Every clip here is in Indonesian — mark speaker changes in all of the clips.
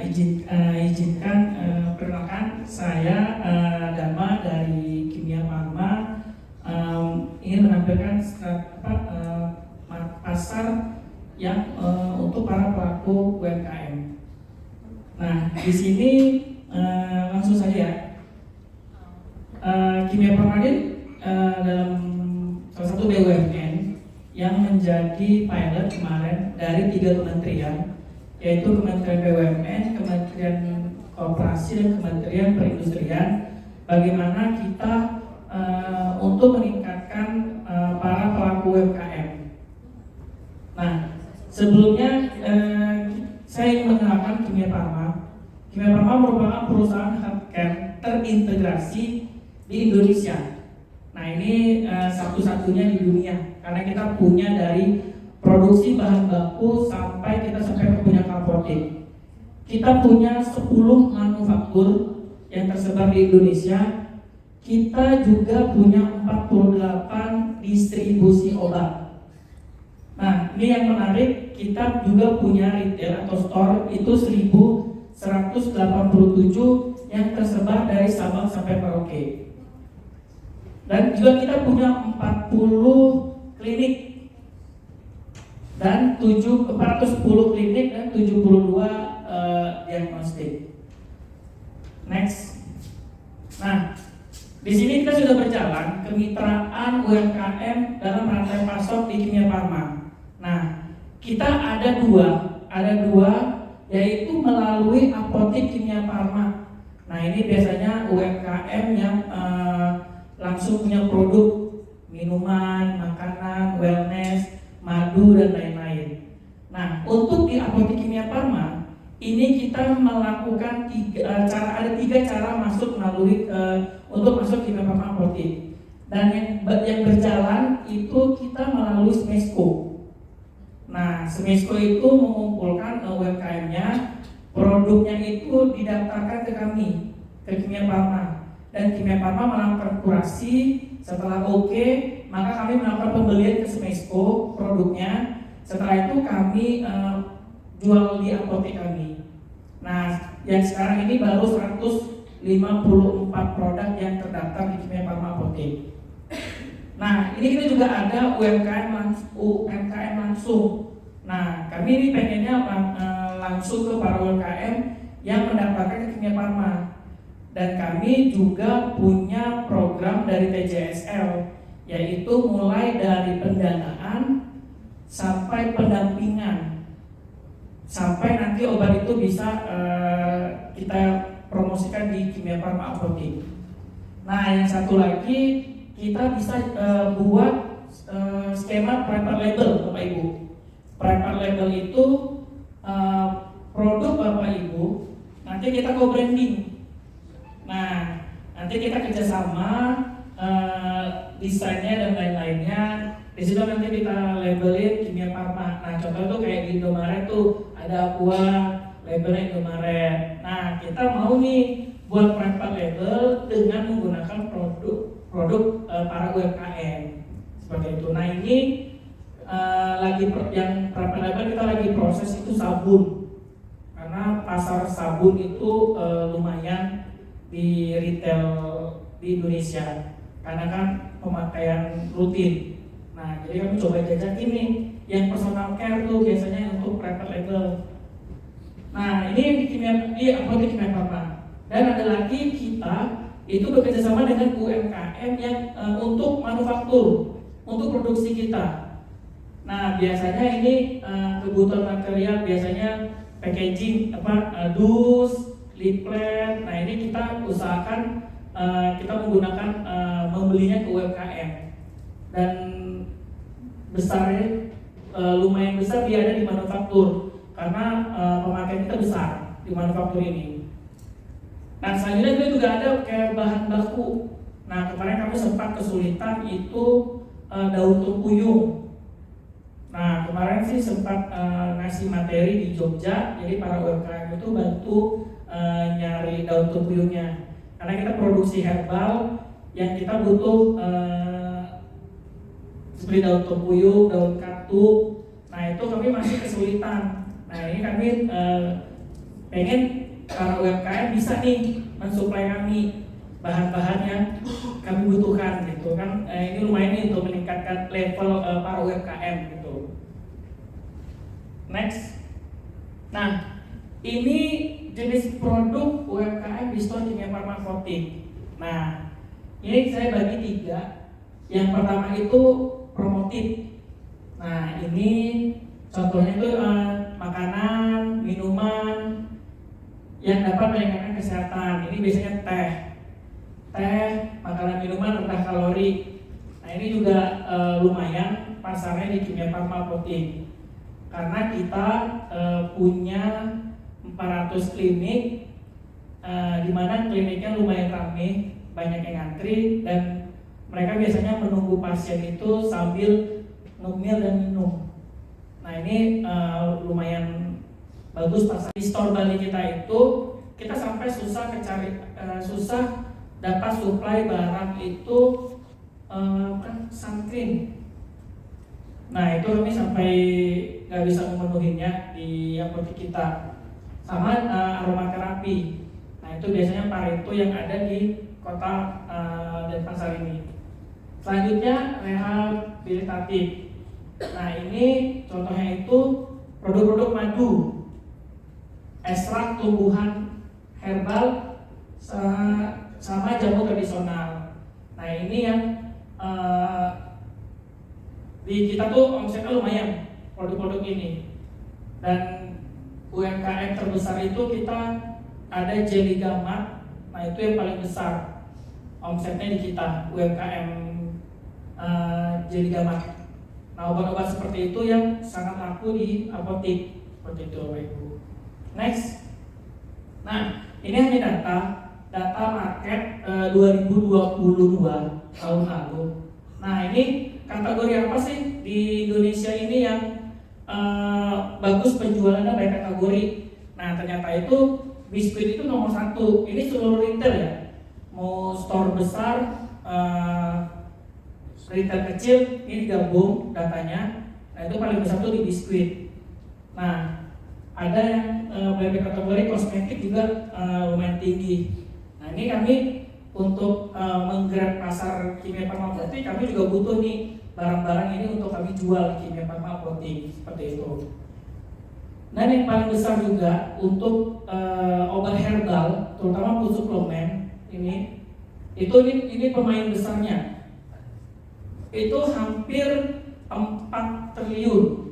Speaker 1: izinkan perkenalkan saya Dharma dari Kimia Farma, ingin menampilkan pasar yang untuk para pelaku UMKM. Nah, di sini langsung saja. Kimia Farma ini dalam salah satu BUMN yang menjadi pilot kemarin dari 3 kementerian, yaitu Kementerian BUMN, Kementerian Koperasi, dan Kementerian Perindustrian. Bagaimana kita untuk meningkatkan para pelaku UMKM. Nah, sebelumnya saya ingin mengenalkan Kimia Farma. Kimia Farma merupakan perusahaan healthcare terintegrasi di Indonesia. Nah, ini satu-satunya di dunia karena kita punya dari produksi bahan baku sampai punya kapotik. Kita punya 10 manufaktur yang tersebar di Indonesia. Kita juga punya 48 distribusi obat. Nah, ini yang menarik, kita juga punya retail atau store itu 1187 yang tersebar dari Sabang sampai Merauke. Dan juga kita punya 40 klinik dan 410 klinik dan 72 diagnostik. Next. Nah, di sini kita sudah berjalan kemitraan UMKM dalam rantai pasok di Kimia Farma. Nah, kita ada dua, yaitu melalui apotek Kimia Farma. Nah, ini biasanya UMKM yang langsung punya produk minuman, makanan, wellness, madu, dan lain-lain. Nah, untuk di apotek Kimia Farma ini kita melakukan ada tiga cara masuk melalui untuk masuk Kimia Farma apotek. Dan yang berjalan itu kita melalui SMESCO. Nah, SMESCO itu mengumpulkan UMKM-nya, produknya itu didaftarkan ke kami, ke Kimia Farma. Dan Kimia Farma melakukan kurasi. Setelah oke, maka kami melakukan pembelian ke SMESCO produknya. Setelah itu kami jual di apotek kami. Nah, yang sekarang ini baru 154 produk yang terdaftar di Kimia Farma apotek. Nah, ini kita juga ada UMKM langsung. Nah, kami ini pengennya langsung ke para UMKM yang mendaftarkan ke Kimia Farma. Dan kami juga punya program dari TJSL, yaitu mulai dari pendanaan sampai pendampingan, sampai nanti obat itu bisa kita promosikan di Kimia Farma apotek. Nah, yang satu lagi kita bisa buat skema private label, Bapak Ibu. Private label itu produk Bapak Ibu nanti kita co-branding. Nah, nanti kita kerjasama desainnya dan lain-lainnya. Di situ nanti kita labelin Kimia Farma. Nah, contoh itu kayak di Indomaret tuh ada Aqua, labelnya Indomaret. Nah, kita mau nih buat private label dengan menggunakan produk para UMKM seperti itu. Nah, ini yang private label kita lagi proses itu sabun, karena pasar sabun itu lumayan di retail di Indonesia karena kan pemakaian rutin. Nah, jadi kami coba jajak ini yang personal care tuh biasanya untuk private label. Nah, ini di apotek Kimia Farma. Dan ada lagi kita itu bekerjasama dengan UMKM yang untuk manufaktur, untuk produksi kita. Nah, biasanya ini kebutuhan material biasanya packaging dus, leaflet. Nah, ini kita usahakan kita menggunakan membelinya ke UMKM. Dan besarnya lumayan besar dia ada di manufaktur karena pemakaian kita besar di manufaktur ini. Nah, selanjutnya kita juga ada kayak bahan baku. Nah, kemarin kami sempat kesulitan itu daun tempuyung. Nah, kemarin sih sempat ngasih materi di Jogja, jadi para UMKM itu bantu nyari daun tempuyungnya. Karena kita produksi herbal yang kita butuh seperti daun tempuyung, daun katuk. Nah, itu kami masih kesulitan. Nah, ini kami pengen para UMKM bisa nih mensuplai kami bahan-bahan yang kami butuhkan gitu kan. Ini lumayan nih untuk meningkatkan level para UMKM gitu. Next. Nah, ini jenis produk UMKM di store Kimia Farma Apotik. Nah, ini saya bagi 3. Yang pertama itu promotif. Nah, ini contohnya itu makanan, minuman yang dapat meningkatkan kesehatan. Ini biasanya teh, makanan minuman rendah kalori. Nah, ini juga lumayan pasarnya di Kimia Farma Apotik. Karena kita punya 400 klinik, di mana kliniknya lumayan ramai, banyak yang ngantri, dan mereka biasanya menunggu pasien itu sambil ngemil dan minum. Nah, ini lumayan bagus pasar. Di store Bali kita itu kita sampai susah dapat suplai barang itu sunscreen. Nah, itu kami sampai nggak bisa memenuhinya di apotek kita. Sama aromaterapi. Nah, itu biasanya Pareto yang ada di kota Denpasar ini. Selanjutnya rehabilitatif. Nah, ini contohnya itu produk-produk madu, ekstrak tumbuhan herbal, sama jamu tradisional. Nah, ini yang di kita tuh omsetnya lumayan produk-produk ini. Dan UMKM terbesar itu kita ada Jelly Gamat. Nah, itu yang paling besar omsetnya di kita, UMKM Jelly Gamat. Nah, obat-obat seperti itu yang sangat laku di apotik seperti itu, Bapak Ibu. Next. Nah, ini hanya data market 2022 tahun lalu. Nah, ini kategori apa sih di Indonesia ini yang bagus penjualannya by kategori? Nah, ternyata itu biskuit itu nomor 1. Ini seluruh retail ya, mau store besar, retail kecil, ini digabung datanya. Nah, itu paling besar tuh di biskuit. Nah, ada yang by kategori kosmetik juga lumayan tinggi. Nah, ini kami untuk menggerak pasar Kimia Farma Apotik, kami juga butuh nih barang-barang ini untuk kami jual di Kimia Farma Apotik seperti itu. Dan yang paling besar juga untuk obat herbal, terutama suplemen ini pemain besarnya itu hampir 4 triliun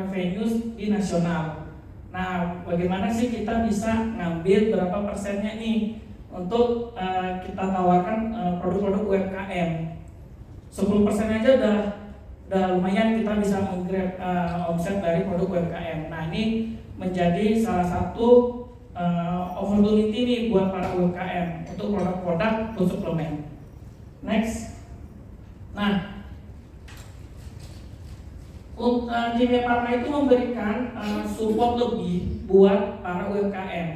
Speaker 1: revenue di nasional. Nah, bagaimana sih kita bisa ngambil berapa persennya nih untuk kita tawarkan produk-produk UMKM? 10% aja udah lumayan kita bisa menggrab omset dari produk UMKM. Nah, ini menjadi salah satu opportunity nih buat para UMKM untuk produk-produk suplemen. Next. Nah, Kimia Farma itu memberikan support lebih buat para UMKM.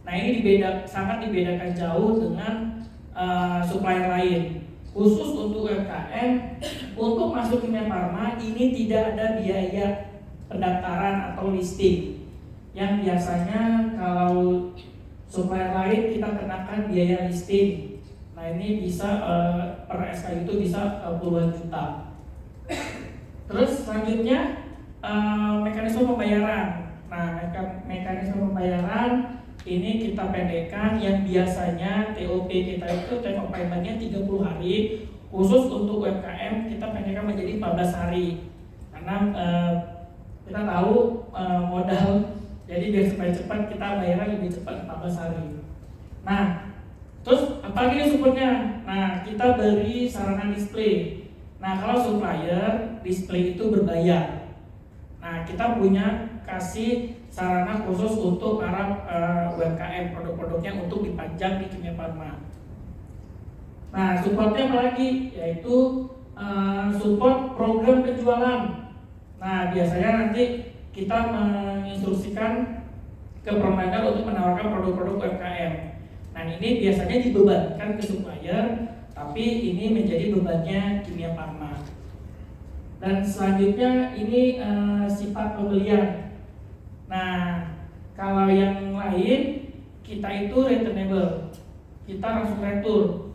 Speaker 1: Nah, ini sangat dibedakan jauh dengan supplier lain. Khusus untuk UMKM, untuk masuk Kimia Farma ini tidak ada biaya pendaftaran atau listing. Yang biasanya kalau supplier lain kita kenakan biaya listing. Nah, ini bisa per SK itu bisa puluhan juta. Terus selanjutnya mekanisme pembayaran. Nah, mekanisme pembayaran ini kita pendekkan, yang biasanya TOP kita itu time of payment-nya 30 hari. Khusus untuk UMKM kita pendekkan menjadi 14 hari. Karena kita tahu modal, jadi biar supaya cepat kita bayarnya lebih cepat 14 hari. Nah, terus apalagi nih supportnya? Nah, kita beri sarana display. Nah, kalau supplier display itu berbayar. Nah, kita punya kasih sarana khusus untuk para UMKM, produk-produknya untuk dipajang di Kimia Farma. Nah, supportnya apa lagi? Yaitu support program penjualan. Nah, biasanya nanti kita menginstruksikan ke provider untuk menawarkan produk-produk UMKM. Nah, ini biasanya dibebankan ke supplier, tapi ini menjadi bebannya Kimia Farma. Dan selanjutnya ini sifat pembelian. Nah, kalau yang lain kita itu returnable, kita langsung retur.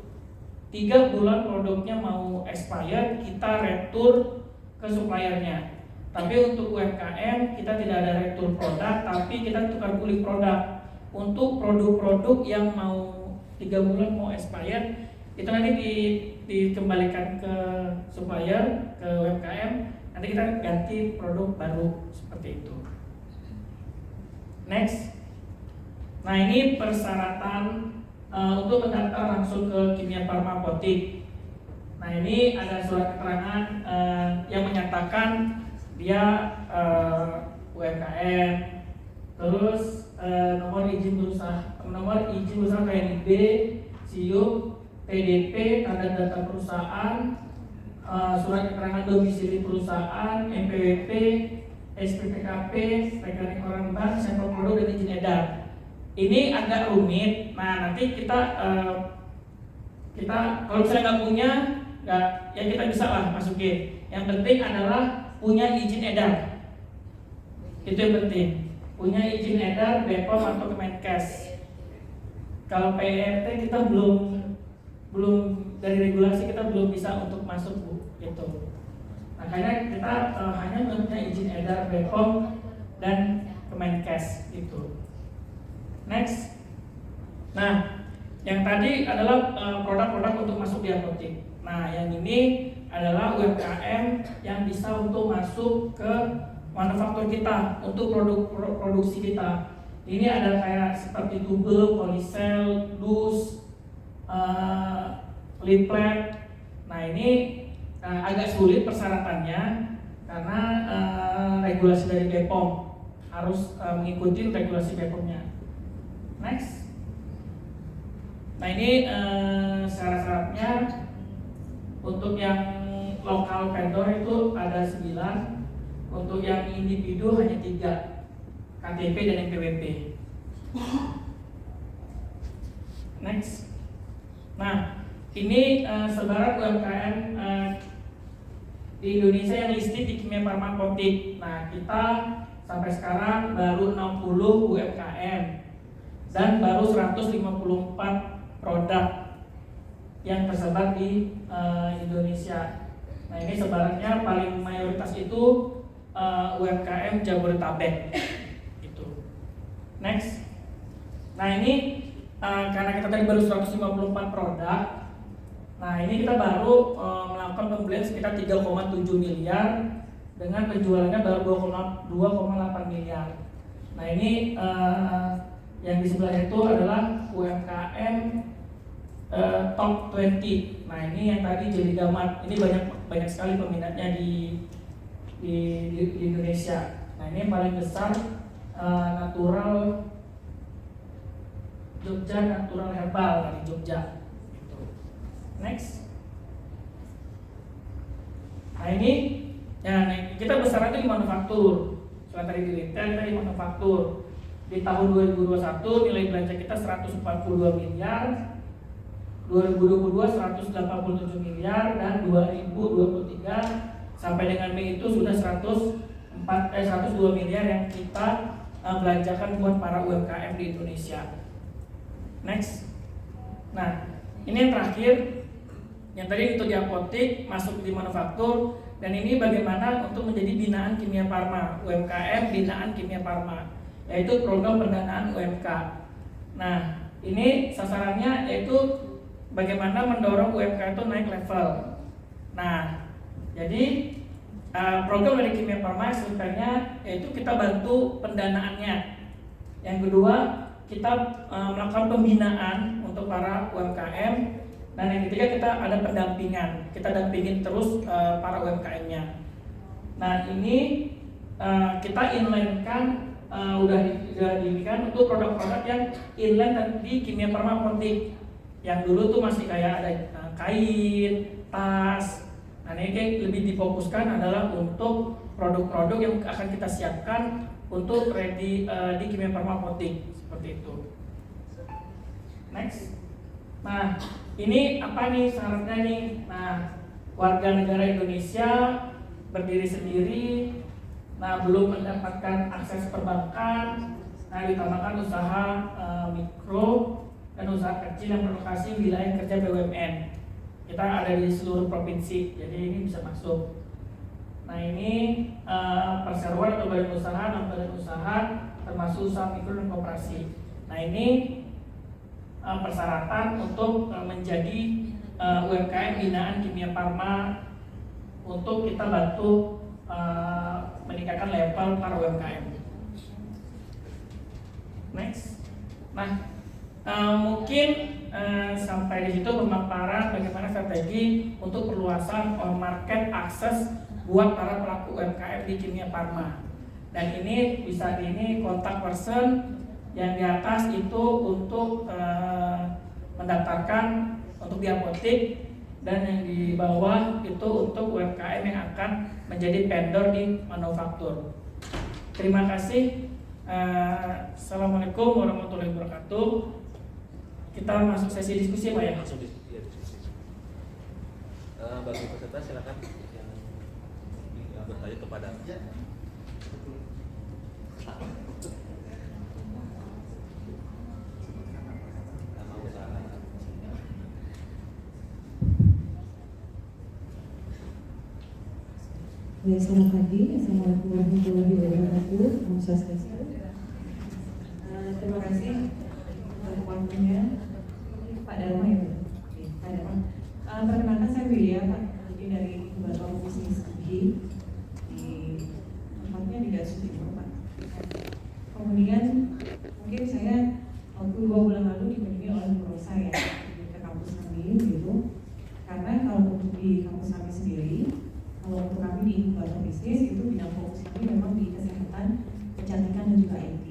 Speaker 1: 3 bulan produknya mau expired, kita retur ke suppliernya. Tapi untuk UMKM kita tidak ada retur produk, tapi kita tukar guling produk. Untuk produk-produk yang mau 3 bulan mau expired, itu nanti dikembalikan ke supplier, ke UMKM. Nanti kita ganti produk baru seperti itu. Next. Nah, ini persyaratan untuk mendaftar langsung ke Kimia Farma Apotik. Nah, ini ada surat keterangan yang menyatakan dia UMKM, terus nomor izin berusaha KNIB, SIUP, PDP, tanda data perusahaan, surat keterangan domisili perusahaan, NPWP, SPPKP, rekening orang bank, sampel produk dan izin edar. Ini agak rumit. Nah, nanti kita kalau misalnya nggak punya, ya kita bisa lah masukin. Yang penting adalah punya izin edar. Itu yang penting. Punya izin edar BPOM atau Kemenkes. Kalau PRT kita belum dari regulasi kita belum bisa untuk masuk, Bu, gitu. Makanya kita hanya punya izin edar BPOM dan Kemenkes gitu. Next. Nah, yang tadi adalah produk-produk untuk masuk di apotek. Nah, yang ini adalah UMKM yang bisa untuk masuk ke manufaktur kita, untuk produksi kita. Ini ada kayak seperti tube, polisel, dus, leaflet. Nah, ini agak sulit persyaratannya karena regulasi dari BPOM harus mengikuti regulasi BPOM-nya. Next. Nah, ini syarat-syaratnya. Untuk yang lokal vendor itu ada 9. Untuk yang individu hanya 3, KTP dan NPWP. Next. Nah, ini saudara UMKM di Indonesia yang listed di Kimia Farma Apotik. Nah, kita sampai sekarang baru 60 UMKM dan baru 154 produk yang tersebar di Indonesia. Nah, ini sebarannya paling mayoritas itu UMKM Jabodetabek. Gitu. Next. Nah, ini karena kita tadi baru 154 produk. Nah, ini kita baru melakukan pembelian sekitar 3,7 miliar dengan penjualannya baru 2,8 miliar. Nah, ini yang di sebelah itu adalah UMKM top 20. Nah, ini yang tadi jadi gamat. Ini banyak sekali peminatnya di Indonesia. Nah, ini yang paling besar natural Jogja Natural Herbal dari Jogja. Next. Nah, ini ya, kita besar itu di manufaktur. Setelah tadi di retail, kita di manufaktur. Di tahun 2021 nilai belanja kita 142 miliar, 2022 187 miliar, dan 2023 sampai dengan Mei itu sudah 102 miliar yang kita belanjakan buat para UMKM di Indonesia. Next. Nah, ini yang terakhir, yang tadi untuk di apotek, masuk di manufaktur, dan ini bagaimana untuk menjadi binaan Kimia Farma, UMKM binaan Kimia Farma, yaitu program pendanaan UMK. Nah, ini sasarannya yaitu bagaimana mendorong UMK itu naik level. Nah, jadi program dari Kimia Farma sebenarnya yaitu kita bantu pendanaannya. Yang kedua, kita melakukan pembinaan untuk para UMKM, dan yang ketiga kita ada pendampingan. Kita dampingin terus para UMKM-nya. Nah, ini kita inline-kan udah diberikan untuk produk-produk yang inline dan di Kimia Farma Apotik. Yang dulu tuh masih kayak ada kain, tas. Nah, ini lebih difokuskan adalah untuk produk-produk yang akan kita siapkan untuk ready di Kimia Farma Apotik, seperti itu. Next. Nah, ini apa nih syaratnya nih? Nah, warga negara Indonesia berdiri sendiri, Nah, belum mendapatkan akses perbankan. Nah, ditambahkan usaha mikro dan usaha kecil yang berlokasi wilayah kerja BUMN. Kita ada di seluruh provinsi, jadi ini bisa masuk. Nah, ini perseroan atau badan usaha, non-badan usaha, termasuk usaha mikro dan koperasi. Nah, ini persyaratan untuk menjadi UMKM binaan Kimia Farma untuk kita bantu meningkatkan level para UMKM. Next. Nah, mungkin sampai di situ pemaparan bagaimana strategi untuk perluasan market akses buat para pelaku UMKM di Kimia Farma. Dan ini bisa ini kontak person yang di atas itu untuk mendaftarkan untuk di apotek, dan yang di bawah itu untuk UMKM yang akan menjadi vendor di manufaktur. Terima kasih. Assalamualaikum warahmatullahi wabarakatuh. Kita masuk sesi diskusi, Pak ya.
Speaker 2: Langsung diskusi. Bagi peserta silakan yang bertanya kepada
Speaker 3: Selamat pagi, Assalamualaikum warahmatullahi wabarakatuh. Om Swastiastu. Terima kasih untuk waktunya, Pak Dharma ya, Pak Dharma. Perkenalkan saya Widya, Pak, jadi dari Inkubator Bisnis UGI di tempatnya di Garut Timur, Pak. Kemudian mungkin saya waktu 2 bulan lalu dikunjungi oleh Rosa ya ke kampus kami gitu. Karena kalau untuk di kampus kami sendiri, kalau untuk kami di Inkubator Bisnis itu bidang fokus kami memang di kesehatan, kecantikan dan juga IT.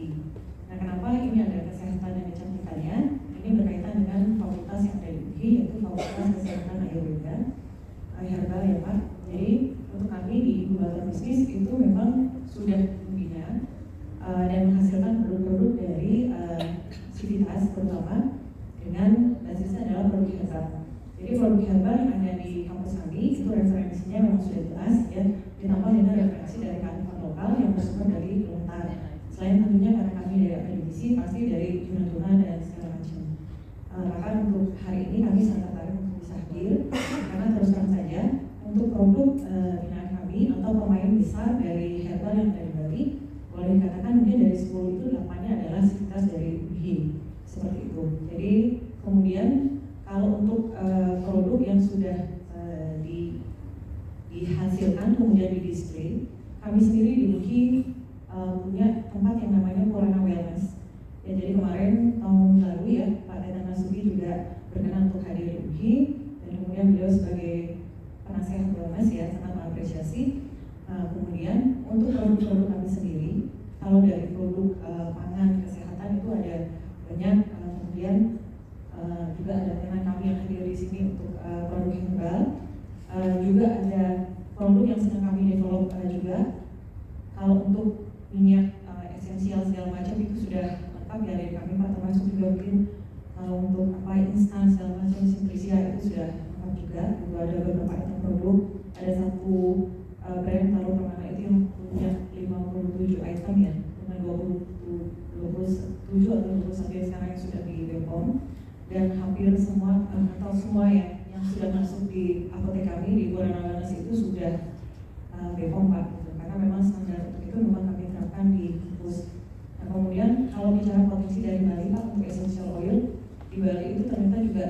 Speaker 3: Nah, kenapa ini ada kesehatan dan kecantikannya? Ini berkaitan dengan fakultas yang ada di UGI, yaitu Fakultas Kesehatan Ayurveda, Herbal ya Pak. Jadi untuk kami di Inkubator Bisnis itu memang sudah membina dan menghasilkan produk-produk dari sivitas terutama dengan basisnya adalah produk herbal. Jadi produk herbal yang ada di kampus kami itu referensinya memang sudah jelas ya, ditambah dengan referensi dari kearifan lokal yang bersumber dari lontar. Selain tentunya karena kami dari akademisi pasti dari tuna-tuna dan segala macam. Maka untuk hari ini kami sangat tertarik untuk bisa hadir karena terus terang saja untuk produk binaan kami atau pemain besar dari herbal yang dari Bali, boleh dikatakan mungkin dari 10 itu 8-nya adalah sivitas dari UGI seperti itu. Jadi kemudian kalau untuk produk yang sudah dihasilkan kemudian di display, kami sendiri di UGI punya tempat yang namanya Purana Wellness. Ya, jadi kemarin tahun lalu ya Pak Teten Nasubi juga berkenan untuk hadir di UGI, dan kemudian beliau sebagai penasehat wellness ya sangat mengapresiasi. Kemudian untuk produk-produk kami sendiri, kalau dari produk pangan kesehatan itu ada banyak, kemudian juga ada teman kami yang hadir di sini untuk produk herbal, juga ada produk yang sedang kami develop juga. Kalau untuk minyak esensial segala macam itu sudah lengkap ya dari kami Pak, termasuk juga mungkin untuk instan segala macam Simplicia itu sudah lengkap juga. Itu ada beberapa item produk, ada satu brand taruh permana itu yang punya 57 item ya, dengan 27 atau 21 sekarang yang sudah di BPOM, dan hampir semua atau semua yang sudah masuk di apotek kami di Purana Wellness itu sudah BPOM Pak, gitu. Karena memang standar untuk itu memang kami terapkan di kampus. Nah, kemudian kalau bicara potensi dari Bali Pak untuk essential oil, di Bali itu ternyata juga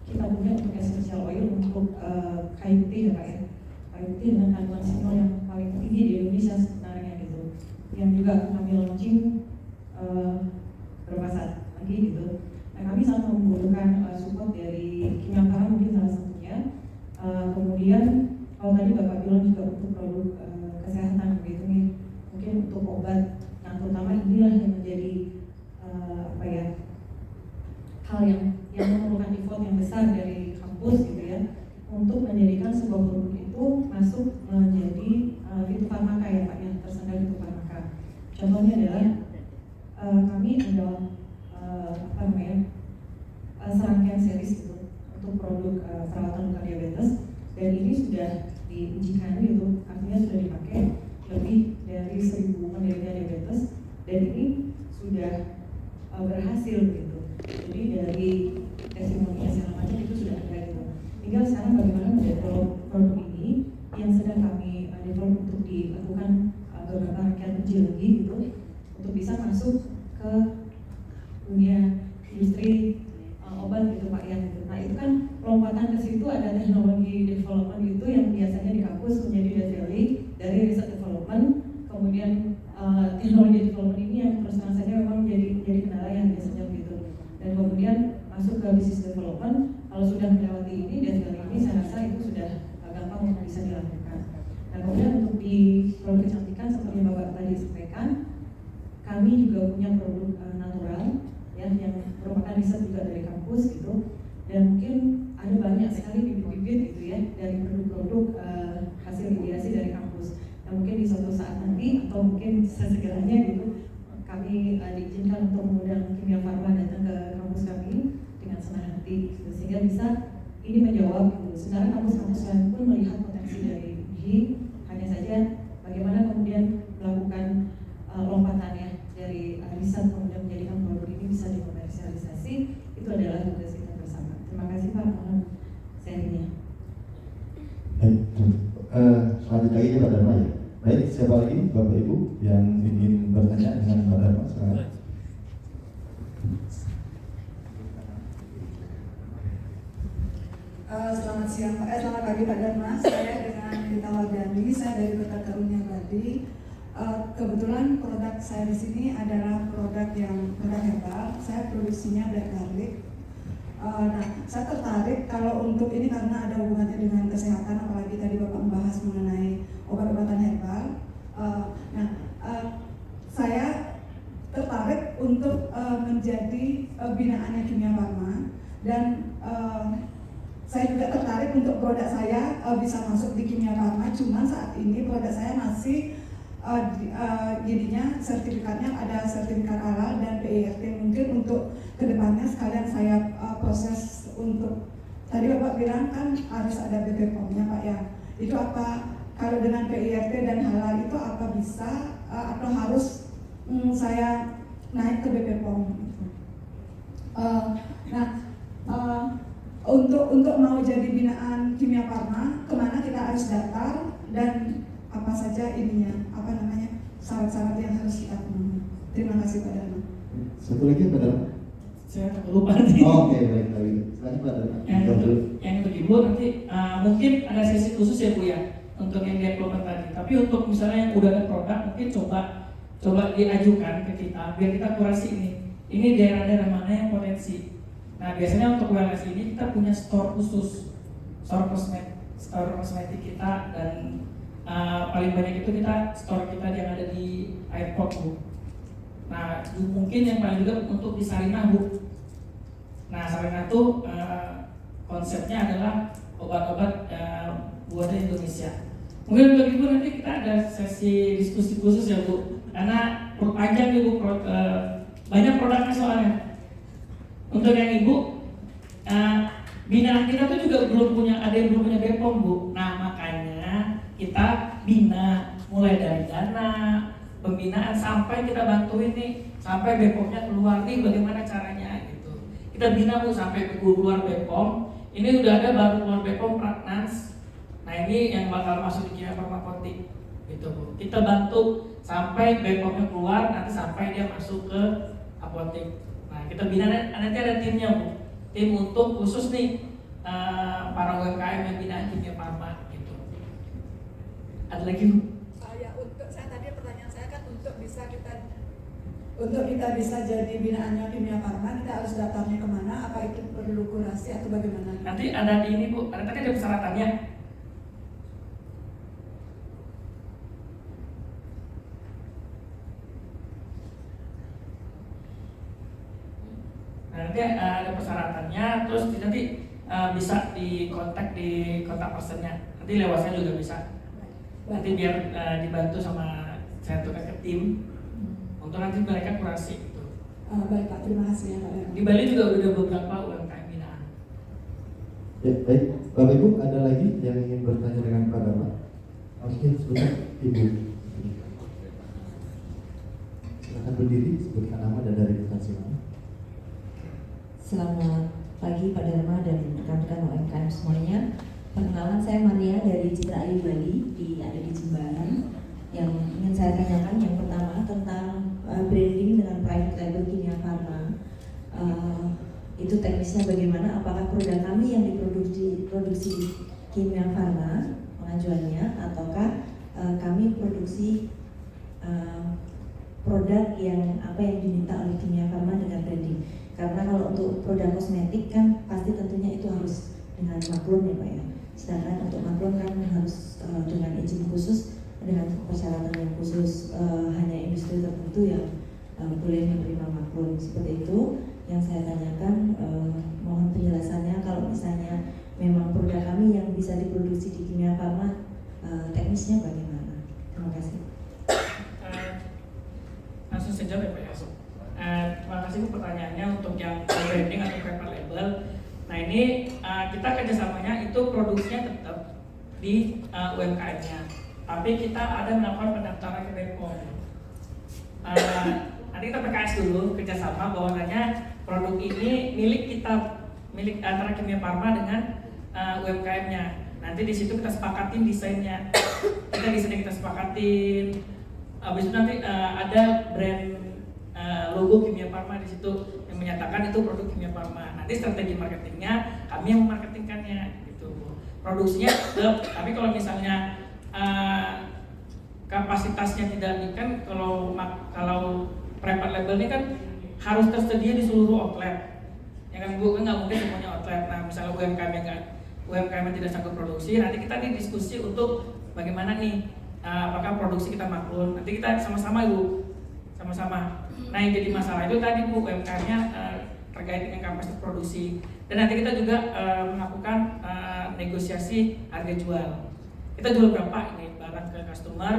Speaker 3: kita punya untuk essential oil untuk kayu putih ya Pak ya, kayu putih dengan kandungan sinol yang paling tinggi di Indonesia sebenarnya gitu, yang juga kami launching beberapa saat lagi gitu. Nah, kami sangat membutuhkan support dari Kimia Farma mungkin salah satunya. Kemudian kalau tadi Bapak bilang juga untuk produk kesehatan begitu nih, mungkin untuk obat. Nah, terutama inilah yang menjadi hal yang memerlukan effort yang besar dari kampus gitu ya, untuk menjadikan sebuah produk itu masuk menjadi fitofarmaka ya Pak, yang tersandar fitofarmaka. Contohnya adalah kami ada serangkaian series gitu untuk produk perawatan luka diabetes, dan ini sudah diujikan gitu, artinya sudah dipakai lebih dari 1000 menderita diabetes, dan ini sudah berhasil gitu. Jadi dari testimoni segala macam itu sudah ada gitu. Tinggal sekarang bagaimana mendevelop produk ini yang sedang kami develop untuk dilakukan beberapa rangkaian uji lagi gitu, untuk bisa masuk ke dunia industri obat gitu Pak yang gitu. Nah itu kan lompatan ke situ, ada teknologi development itu yang biasanya di kampus menjadi delay dari research development, kemudian teknologi development ini yang terus terang saja memang jadi kendala yang biasanya begitu. Dan kemudian masuk ke business development, kalau sudah melewati ini dan ini saya rasa itu sudah gampang untuk bisa dilakukan. Nah kemudian untuk di produk kecantikan seperti yang Bapak tadi sampaikan, kami juga punya produk natural ya, yang merupakan riset juga dari kampus gitu, dan mungkin ada banyak sekali bibit-bibit gitu ya dari produk-produk hasil ideasi dari kampus. Nah mungkin di suatu saat nanti atau mungkin sesegalanya gitu, kami diizinkan untuk mengundang Kimia Farma datang ke kampus kami dengan senang hati gitu, sehingga bisa ini menjawab gitu. Sebenarnya kampus-kampus lain pun melihat potensi dari BI, hanya saja bagaimana kemudian melakukan lompatannya dari riset kemudian menjadikan produk ini bisa dikomersialisasi, itu adalah tugas kita bersama. Terima kasih Pak, mohon sharingnya.
Speaker 4: Selanjutnya lagi Pak Dharma ya. Baik, siapa lagi Bapak Ibu yang ingin bertanya dengan Pak Dharma sekarang?
Speaker 5: Selamat siang, selamat pagi Pak Dharma. Saya dengan Rita Wardani, saya dari Kota Karunia Bali. Kebetulan produk saya di sini adalah produk herbal. Saya produksinya black garlic. Nah, saya tertarik kalau untuk ini karena ada hubungannya dengan kesehatan, apalagi tadi Bapak membahas mengenai obat-obatan herbal. Saya tertarik untuk menjadi binaannya Kimia Farma, dan saya juga tertarik untuk produk saya bisa masuk di Kimia Farma. Cuma saat ini produk saya masih jadinya sertifikatnya ada sertifikat halal dan PIRT. Mungkin untuk kedepannya sekalian saya proses untuk, tadi Bapak bilang kan harus ada BPOM-nya Pak ya. Itu apa, kalau dengan PIRT dan halal itu apa bisa atau harus saya naik ke BPOM gitu. Untuk mau jadi binaan Kimia Farma, kemana kita harus daftar dan apa saja ininya, syarat-syarat yang harus kita penuhi. Terima kasih Pak Dharma.
Speaker 4: Satu lagi Pak Dharma.
Speaker 1: Saya lupa nanti.
Speaker 4: Oke, baik. Silakan Pak Dharma.
Speaker 1: Yang untuk Ibu nanti mungkin ada sesi khusus ya Bu ya untuk yang development tadi. Tapi untuk misalnya yang udah ada produk, mungkin coba diajukan ke kita biar kita kurasi ini daerah-daerah mana yang potensi. Nah biasanya untuk wellness ini kita punya store khusus, store kosmetik kita, dan paling banyak itu kita store kita yang ada di airport Bu. Nah mungkin yang paling juga untuk di Sarinah Bu. Nah Sarinah itu konsepnya adalah obat-obat buatan Indonesia. Mungkin untuk Ibu nanti kita ada sesi diskusi khusus ya Bu, karena panjang nih Bu, banyak produknya soalnya. Untuk yang Ibu, binaan kita tuh juga ada yang belum punya BPOM Bu. Nah makanya kita bina mulai dari dana, pembinaan sampai kita bantuin nih sampai BPOM-nya keluar nih bagaimana caranya gitu. Kita bina Bu sampai keluar BPOM. Ini udah ada baru keluar BPOM Pragnans. Nah ini yang bakal masuk di Kimia Farmakotik gitu Bu. Kita bantu sampai BPOM-nya keluar, nanti sampai dia masuk ke apotek. Nah kita bina nanti ada timnya Bu. Tim untuk khusus nih para UMKM yang binaan Kimia Farma gitu. Ada lagi Bu?
Speaker 5: Saya tadi pertanyaan saya kan untuk kita bisa jadi binaannya Kimia Farma, kita harus daftarnya kemana? Apa itu perlu kurasi atau bagaimana?
Speaker 1: Nanti ada di ini Bu, tadi ada persyaratannya. Nanti ada persyaratannya, terus nanti bisa dikontak di kontak personnya. Nanti lewatnya juga bisa. Nanti biar dibantu sama saya tukar ke tim untuk nanti mereka kurasi gitu.
Speaker 5: Baik Pak, terima kasih ya Pak.
Speaker 1: Di Bali juga udah beberapa UMKM binaan.
Speaker 4: Ya, baik. Bapak Ibu ada lagi yang ingin bertanya dengan Pak Dharma? Oke, sebentar Ibu. berdiri, sebutkan nama dan dari instansi mana.
Speaker 6: Selamat pagi Pak Dharma dan rekan-rekan UMKM semuanya. Perkenalan, saya Maria dari Citra Ayu Bali, ada di Jembaran. Yang ingin saya tanyakan yang pertama tentang branding dengan private label Kimia Farma. Itu teknisnya bagaimana? Apakah produk kami yang diproduksi Kimia Farma pengajuannya, ataukah kami produksi produk yang diminta oleh Kimia Farma dengan branding? Karena kalau untuk produk kosmetik kan pasti tentunya itu harus dengan maklum ya Pak ya. Sedangkan untuk maklum kan harus dengan izin khusus, dengan persyaratan yang khusus, hanya industri tertentu yang boleh menerima maklum. Seperti itu yang saya tanyakan. Mohon penjelasannya kalau misalnya memang produk kami yang bisa diproduksi di Kimia Farma, teknisnya bagaimana? Terima kasih.
Speaker 1: Langsung saja ya Pak ya. Terima kasih Bu pertanyaannya untuk yang branding atau private label. Nah ini kita kerjasamanya itu produksinya tetap di UMKM-nya, tapi kita ada melakukan pendaftaran ke BPOM. Nanti kita PKS dulu kerjasama bahwasanya produk ini milik antara Kimia Farma dengan UMKM-nya. Nanti di situ kita sepakatin desainnya, kita sepakatin. Habis itu nanti ada brand logo Kimia Farma di situ yang menyatakan itu produk Kimia Farma. Nanti strategi marketingnya kami yang memarketingkannya gitu. Produksinya tetap, tapi kalau misalnya kapasitasnya tidak kan kalau private label ini kan harus tersedia di seluruh outlet. Ya kan Bu, kan nggak mungkin semuanya outlet. Nah misalnya UMKM tidak sanggup produksi, nanti kita nih diskusi untuk bagaimana nih apakah produksi kita maklum. Nanti kita sama-sama Bu, sama-sama. Nah yang jadi masalah itu tadi Bu, UMKM-nya terkait dengan kapasitas produksi. Dan nanti kita juga melakukan negosiasi harga jual. Kita jual berapa ini barang ke customer,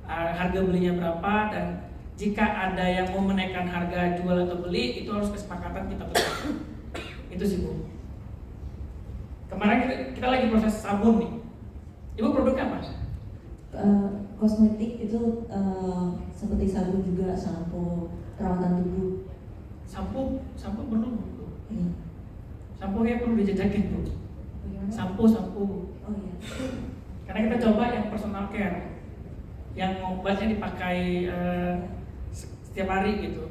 Speaker 1: harga belinya berapa, dan jika ada yang mau menaikkan harga jual atau beli, itu harus kesepakatan kita bersama. Itu sih Bu. Kemarin kita lagi proses sabun nih. Ibu produknya apa?
Speaker 6: Kosmetik itu seperti sabun juga, sampo, perawatan tubuh.
Speaker 1: Sampo perlu Bu.
Speaker 6: Iya.
Speaker 1: Sampo ya perlu dijajakin Bu.
Speaker 6: Bagaimana?
Speaker 1: Sampo.
Speaker 6: Oh iya.
Speaker 1: Karena kita coba yang personal care, yang obatnya dipakai setiap hari gitu.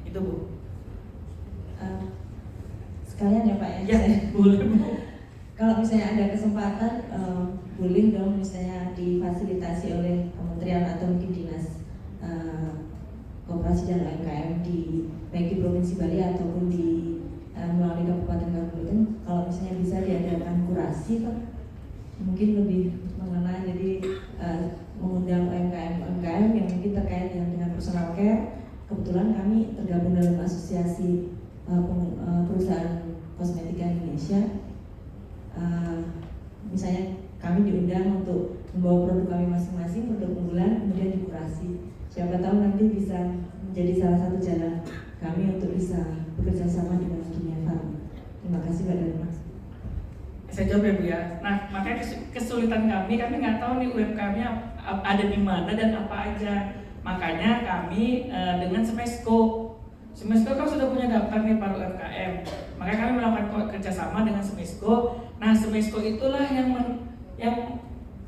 Speaker 1: Itu Bu.
Speaker 6: Sekalian ya Pak ya.
Speaker 1: Ya boleh Bu.
Speaker 6: Kalau misalnya ada kesempatan, boleh dong misalnya difasilitasi oleh kementerian atau mungkin dinas koperasi dan UMKM baik di Provinsi Bali ataupun melalui Kabupaten Kabupaten, kalau misalnya bisa diadakan kurasi Pak, mungkin lebih mengenai, jadi mengundang UMKM yang mungkin terkait dengan personal care. Kebetulan kami tergabung dalam asosiasi perusahaan kosmetika Indonesia. Misalnya kami diundang untuk membawa produk kami masing-masing, produk unggulan, kemudian dikurasi. Siapa tahu nanti bisa menjadi salah satu jalan kami untuk bisa bekerja sama dengan Kimia Farma. Terima kasih Pak Dharma.
Speaker 1: Saya jawab ya Bu ya. Nah makanya kesulitan kami nggak tahu nih UMKM-nya ada di mana dan apa aja. Makanya kami dengan Smesco kan sudah punya daftar nih para UMKM. Makanya kami melakukan kerjasama dengan Smesco. Nah Smesco itulah yang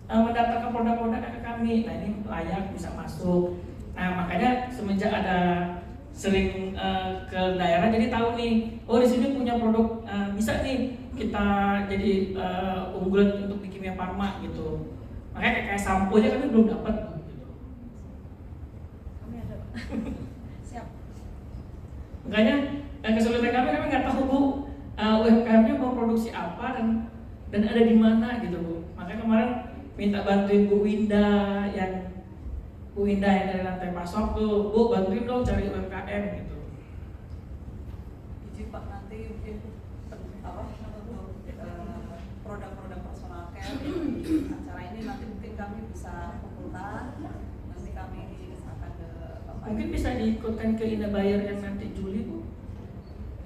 Speaker 1: mendaftarkan produk-produk ke kami. Nah ini layak bisa masuk. Nah makanya semenjak ada sering ke daerah jadi tahu nih, oh di sini punya produk bisa nih kita jadi unggulan untuk di Kimia Farma gitu. Makanya kayak sampo aja kami belum dapat gitu.
Speaker 3: Kami ada. Siap.
Speaker 1: Makanya kesulitan kami nggak tahu Bu UMKM-nya mau produksi apa dan ada di mana gitu Bu. Makanya kemarin minta bantuin Bu Winda yang dari lantai pasok tuh, Bu bantuin dong cari UMKM gitu.
Speaker 7: Izin Pak, nanti mungkin untuk produk-produk personal care di acara ini nanti mungkin kami bisa kumpulkan, nanti kami akan ke Bapak.
Speaker 1: Mungkin bisa diikutkan ke Ina Bayer yang nanti Juli Bu.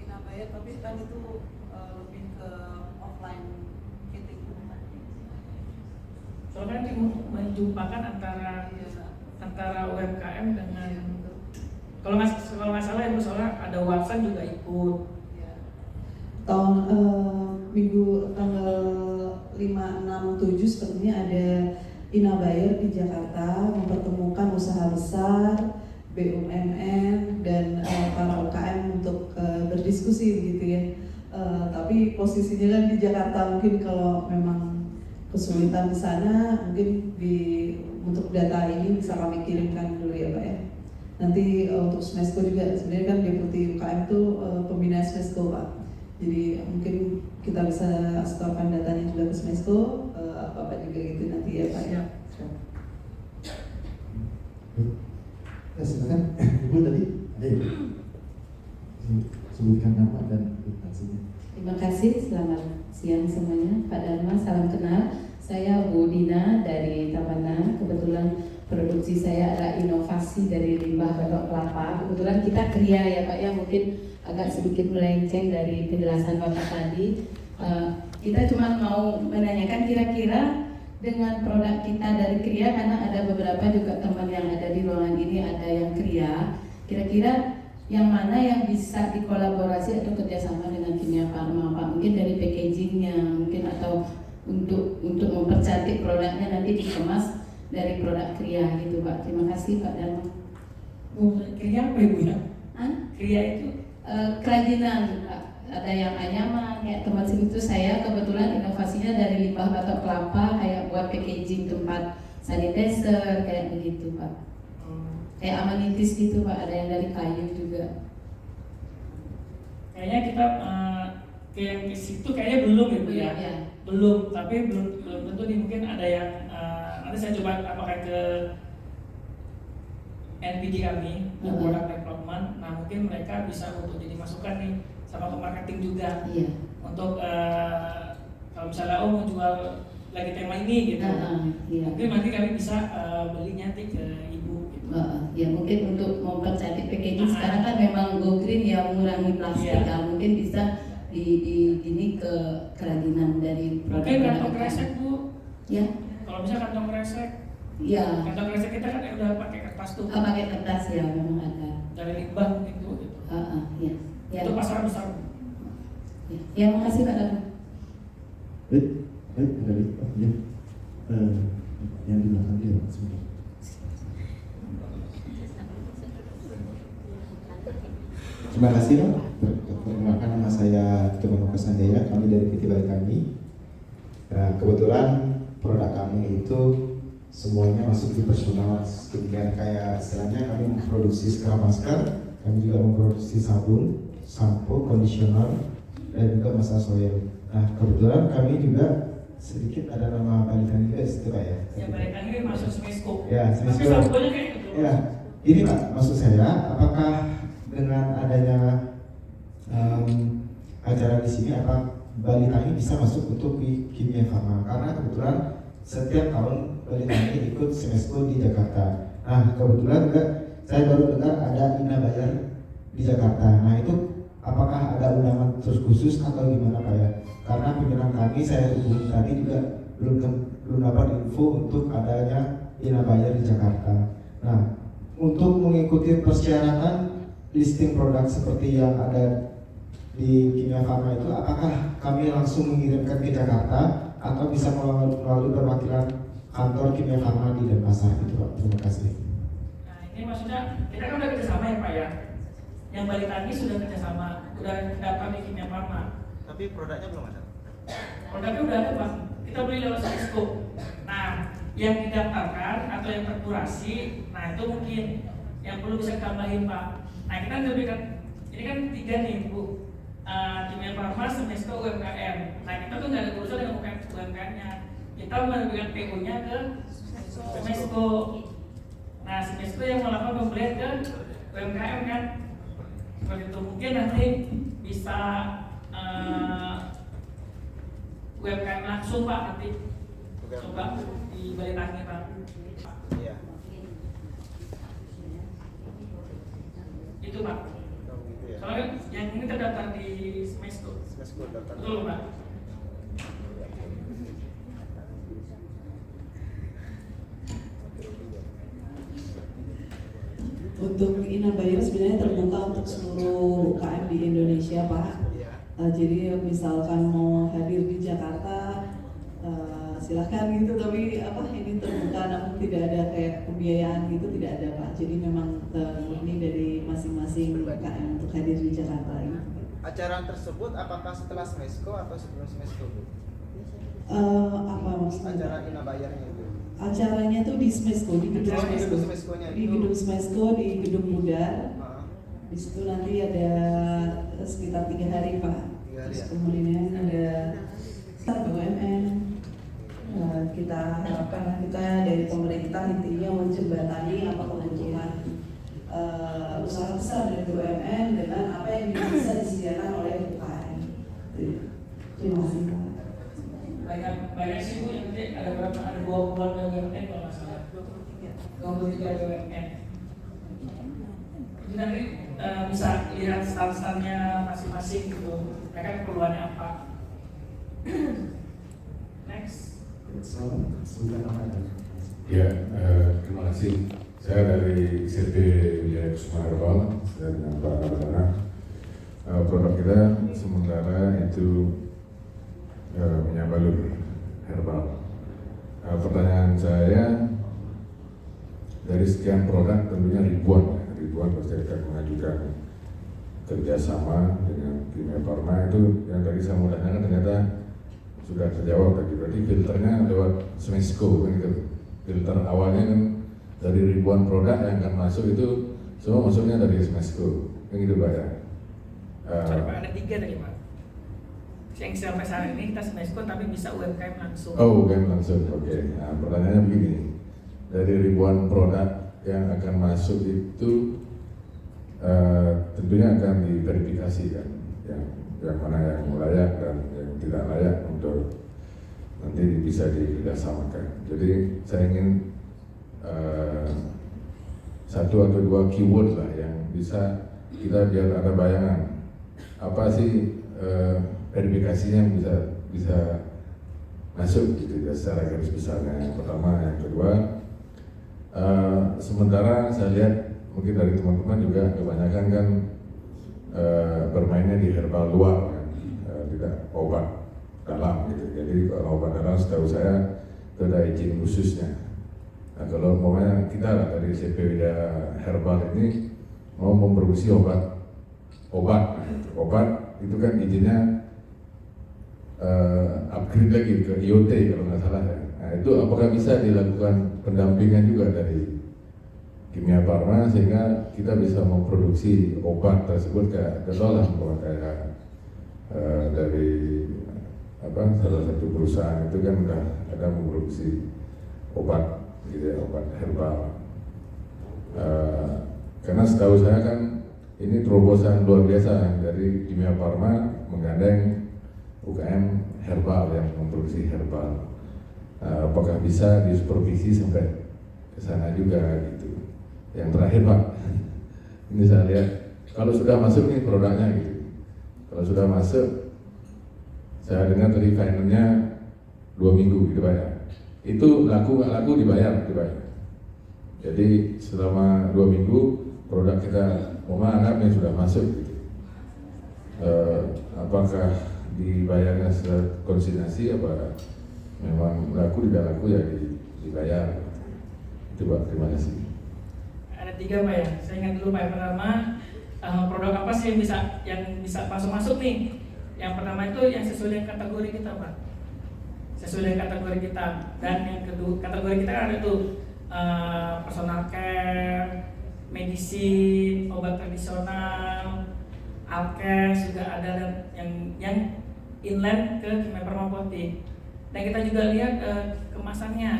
Speaker 7: Ina Bayer, tapi kan itu lebih ke offline meeting.
Speaker 1: Soalnya nanti menjumpakan antara UMKM dengan Kalau nggak salah ya soalnya ada Watson juga ikut.
Speaker 3: Tahun minggu tanggal 5, 6, 7 sepertinya ada Inabayer di Jakarta mempertemukan usaha besar, BUMN dan para UKM untuk berdiskusi begitu ya. Tapi posisinya kan di Jakarta, mungkin kalau memang kesulitan di sana mungkin untuk data ini bisa kami kirimkan dulu ya Pak ya. Nanti untuk Smesco juga sebenarnya kan Deputi UKM itu pembina Smesco Pak. Jadi mungkin kita bisa setorkan datanya juga ke Smesco, Bapak juga gitu nanti ya Pak ya.
Speaker 4: Ya silakan, Ibu tadi ada Ibu sebutkan nama dan instansinya.
Speaker 8: Terima kasih, selamat siang semuanya. Pak Dharma, salam kenal. Saya Bu Dina dari Tabanan. Kebetulan produksi saya adalah inovasi dari limbah batok kelapa. Kebetulan kita kriya ya Pak ya, mungkin agak sedikit melenceng dari penjelasan Bapak tadi. Kita cuma mau menanyakan kira-kira dengan produk kita dari kriya, karena ada beberapa juga teman yang ada di ruangan ini ada yang kriya. Kira-kira yang mana yang bisa dikolaborasi atau kerjasama dengan Kimia Farma Pak? Mungkin dari packagingnya, mungkin atau untuk mempercantik produknya nanti dikemas dari produk kriya gitu Pak. Terima kasih Pak Dharma.
Speaker 1: Kriya apa Ibu ya? Kriya itu
Speaker 8: Kerajinan Pak. Ada yang anyaman, kayak tempat sini tuh saya kebetulan inovasinya dari limbah batok kelapa, kayak buat packaging tempat sanitizer kayak begitu Pak. Kayak amenitis gitu Pak, ada yang dari kayu juga.
Speaker 1: Kayaknya kita yang di situ kayaknya belum ya Bu ya?
Speaker 8: Ya.
Speaker 1: Belum, tapi belum tentu nih, mungkin ada yang nanti saya coba apakah ke NPD kami, product development. Nah mungkin mereka bisa untuk jadi masukan nih sama ke marketing juga.
Speaker 8: Iya.
Speaker 1: Untuk kalau misalnya mau jual lagi tema ini gitu,
Speaker 8: Iya.
Speaker 1: mungkin nanti kami bisa beli nanti ke Ibu gitu.
Speaker 8: Ya mungkin untuk mempercantik packaging sekarang kan memang go green ya, mengurangi plastik.
Speaker 1: Iya.
Speaker 8: Ya, mungkin bisa di ini ke kerajinan dari
Speaker 1: Mungkin
Speaker 8: produk
Speaker 1: kantong kresek Bu.
Speaker 8: Ya.
Speaker 1: Kalau misalnya kantong kresek,
Speaker 8: Ya.
Speaker 1: kantong kresek kita kan udah pakai kertas tuh.
Speaker 8: Pakai kertas ya, memang ada.
Speaker 1: Dari limbah mungkin tuh gitu.
Speaker 8: Ya. Ya.
Speaker 1: Itu pasar besar.
Speaker 8: Ya, makasih Pak Dharma.
Speaker 4: Baik, ada lagi Pak ya. Yang di belakang dia Pak sebentar. Terima kasih Pak. Perkenalkan nama saya Ketua Sanjaya, kami dari PT Balik Kami. Nah, kebetulan produk kami itu semuanya masuk di personal skincare, kayak istilahnya kami memproduksi scrub masker, kami juga memproduksi sabun, sampo, conditioner, dan juga massage oil. Nah, kebetulan kami juga sedikit ada nama Balik Kami juga itu Pak ya.
Speaker 1: Ya Balik Kami masuk Smesco.
Speaker 4: Ya,
Speaker 1: Tapi
Speaker 4: Smesco.
Speaker 1: sabunnya kayak gitu.
Speaker 4: Ya, ini Pak, maksud saya, apakah dengan adanya acara di sini, apa Bali Kami bisa masuk untuk Kimia Farma? Karena kebetulan setiap tahun Bali Kami ikut Smesco di Jakarta. Nah, kebetulan juga saya baru dengar ada Inabayer di Jakarta. Nah, itu apakah ada undangan khusus atau gimana Pak ya? Karena pimpinan kami saya hubungi tadi juga belum dapat info untuk adanya Inabayer di Jakarta. Nah, untuk mengikuti persyaratan listing produk seperti yang ada di Kimia Farma itu, apakah kami langsung mengirimkan ke Jakarta atau bisa melalui perwakilan kantor Kimia Farma di Denpasar itu Pak? Terima kasih.
Speaker 1: Nah ini maksudnya kita kan udah kerjasama ya Pak ya. Yang Balik Kami sudah kerjasama, udah daftar di Kimia Farma.
Speaker 2: Tapi produknya belum ada.
Speaker 1: Produknya udah ada Pak. Kita beli lewat Smesco. Nah yang didaftarkan atau yang terkurasi, nah itu mungkin yang perlu bisa tambahin Pak. Nah kita berikan, ini kan 3 nih Bu, Kimia Farma, Smesco, UMKM. Nah kita tuh nggak ada urusan dengan UMKM-nya. Kita memberikan PO-nya ke Smesco. Nah Smesco yang melakukan pembelian ke UMKM kan. Seperti itu, mungkin nanti bisa UMKM langsung Pak nanti. Coba di Balik Kami Pak.
Speaker 2: Iya.
Speaker 1: Itu Pak.
Speaker 2: Oh, gitu ya.
Speaker 1: Soalnya yang ini terdaftar di Smesco.
Speaker 2: Smesco daftar.
Speaker 1: Betul Pak.
Speaker 3: Untuk Inabayer sebenarnya Jadi misalkan mau hadir di Jakarta silahkan gitu, tapi ini terbuka, namun tidak ada kayak pembiayaan gitu, tidak ada Pak. Jadi memang ini dari masing-masing UKM untuk hadir di Jakarta gitu.
Speaker 2: Acara tersebut apakah setelah Smesco atau sebelum Smesco, Bu?
Speaker 3: Apa maksudnya?
Speaker 2: Acara Ina bayarnya itu?
Speaker 3: Acaranya tuh di Smesco, di gedung
Speaker 2: Oh, di
Speaker 3: Smesco,
Speaker 2: gedung Smesco-nya
Speaker 3: di
Speaker 2: itu.
Speaker 3: gedung Smesco, di gedung Budar. Di situ nanti ada sekitar 3 hari Pak.
Speaker 2: 3 hari,
Speaker 3: Terus
Speaker 2: ya?
Speaker 3: kemudian ada BUMN. Kita harapkan kita dari pemerintah intinya menjembatani apa kebutuhan usaha besar dari BUMN dengan apa yang bisa disediakan oleh UKM. Terima kasih Pak.
Speaker 1: Banyak sih Bu, yang nanti ada berapa, ada 20-an BUMN kalau nggak salah, 23 BUMN. Jadi nanti bisa lihat stand-standnya masing-masing gitu, mereka keperluannya apa. Next.
Speaker 9: Ya, terima kasih. Saya dari CP Wijaya Kusuma Herbal dan Pak Kabatana. Produk kita sementara itu minyak balur herbal. Pertanyaan saya, dari sekian produk tentunya ribuan pasti akan mengajukan kerjasama dengan Kimia Farma. Itu yang tadi saya mau tanyakan ternyata sudah terjawab tadi. Berarti filternya lewat Smesco kan gitu. Filter awalnya kan dari ribuan produk yang akan masuk itu semua masuknya dari Smesco, kan gitu Pak ya.
Speaker 1: Sorry Pak, ada 3 tadi Pak. Yang sampai saat ini kita Smesco tapi bisa UMKM langsung.
Speaker 9: Oh, UMKM langsung, oke. Nah, pertanyaannya begini, dari ribuan produk yang akan masuk itu tentunya akan diverifikasi kan, yang mana yang layak dan yang tidak layak untuk nanti bisa dikerjasamakan. Jadi saya ingin 1 atau 2 keyword lah yang bisa kita biar ada bayangan apa sih verifikasinya bisa masuk gitu ya secara garis besarnya. Yang pertama, yang kedua, sementara saya lihat mungkin dari teman-teman juga kebanyakan kan bermainnya di herbal luar kan, tidak obat dalam gitu. Jadi kalau obat dalam setahu saya itu ada izin khususnya. Nah kalau umpamanya kita lah dari CP Wijaya Herbal ini mau memproduksi obat, obat itu kan izinnya upgrade lagi ke IoT kalau nggak salah ya. Nah itu apakah bisa dilakukan pendampingan juga dari Kimia Farma sehingga kita bisa memproduksi obat tersebut kayak dari salah satu perusahaan itu kan udah ada memproduksi obat gitu ya, obat herbal. Karena setahu saya kan ini terobosan luar biasa dari Kimia Farma menggandeng UKM herbal yang memproduksi herbal. Apakah bisa disupervisi sampai ke sana juga gitu. Yang terakhir Pak, ini saya lihat kalau sudah masuk nih produknya gitu. Kalau sudah masuk, saya dengar tadi finalnya 2 minggu gitu Pak ya. Itu laku nggak laku dibayar. Jadi selama 2 minggu produk kita anggapnya sudah masuk gitu. Apakah dibayarnya konsignasi apa memang laku tidak laku ya dibayar. Itu Pak, terima kasih.
Speaker 1: Ada 3 Pak ya, saya ingat dulu Pak. Yang pertama, produk apa sih yang bisa masuk nih? Yang pertama itu yang sesuai dengan kategori kita Pak, sesuai dengan kategori kita. Dan yang kedua, kategori kita ada tuh personal care, medisi, obat tradisional, alkes juga ada, dan yang inland ke Kimia Farma Apotik. Dan kita juga lihat kemasannya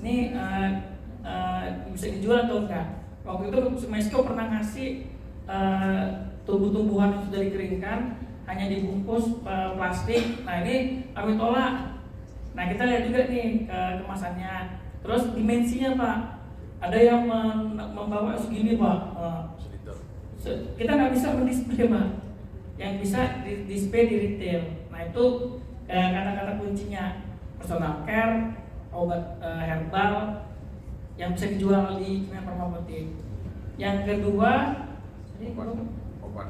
Speaker 1: ini bisa dijual atau enggak. Waktu itu Smesco pernah ngasih tumbuh-tumbuhan yang sudah dikeringkan hanya dibungkus plastik. Nah ini kami tolak. Nah kita lihat juga nih kemasannya. Terus dimensinya Pak, ada yang membawa segini Pak. Kita nggak bisa mendisplay Pak, yang bisa display di retail. Nah itu kata-kata kuncinya, personal care, obat herbal yang bisa dijual di Kimia Farma Apotik. Yang kedua, ini
Speaker 9: obat.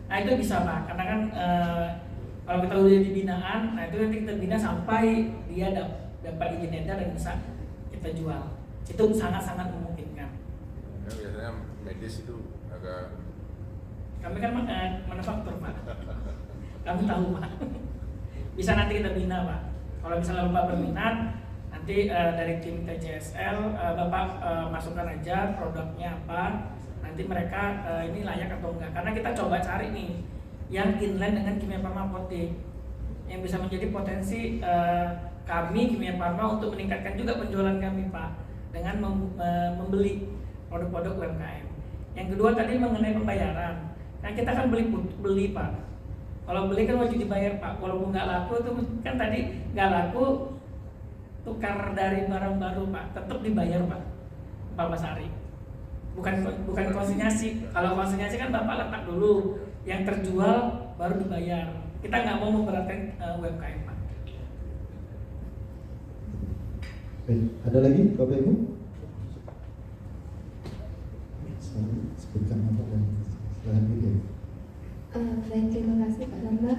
Speaker 1: Nah itu bisa Pak, karena kan kalau kita udah di binaan, nah itu nanti kita bina sampai dia dapat izin edar dan bisa kita jual. Itu sangat-sangat memungkinkan.
Speaker 9: Ya, biasanya medis itu agak
Speaker 1: Kami kan manufaktur Pak. Kami tahu Pak. Bisa nanti kita bina Pak. Kalau misalnya Bapak berminat, nanti dari tim TCSL Bapak masukkan aja produknya apa. Nanti mereka ini layak atau enggak. Karena kita coba cari nih yang inline dengan Kimia Farma Apotek yang bisa menjadi potensi kami Kimia Farma untuk meningkatkan juga penjualan kami Pak dengan membeli produk-produk UMKM. Yang kedua tadi mengenai pembayaran. Nah kita kan beli Pak. Kalau beli kan wajib dibayar Pak. Walaupun nggak laku itu kan tadi nggak laku tukar dari barang baru Pak, tetap dibayar Pak. Pak Basari. Bukan konsinyasi. Kalau konsinyasi kan Bapak letak dulu, yang terjual baru dibayar. Kita nggak mau memberatkan UMKM Pak.
Speaker 4: Ada lagi Bapak Ibu? Sebutkan apa dan silahkan pilih.
Speaker 10: Baik, terima kasih Pak Dharma.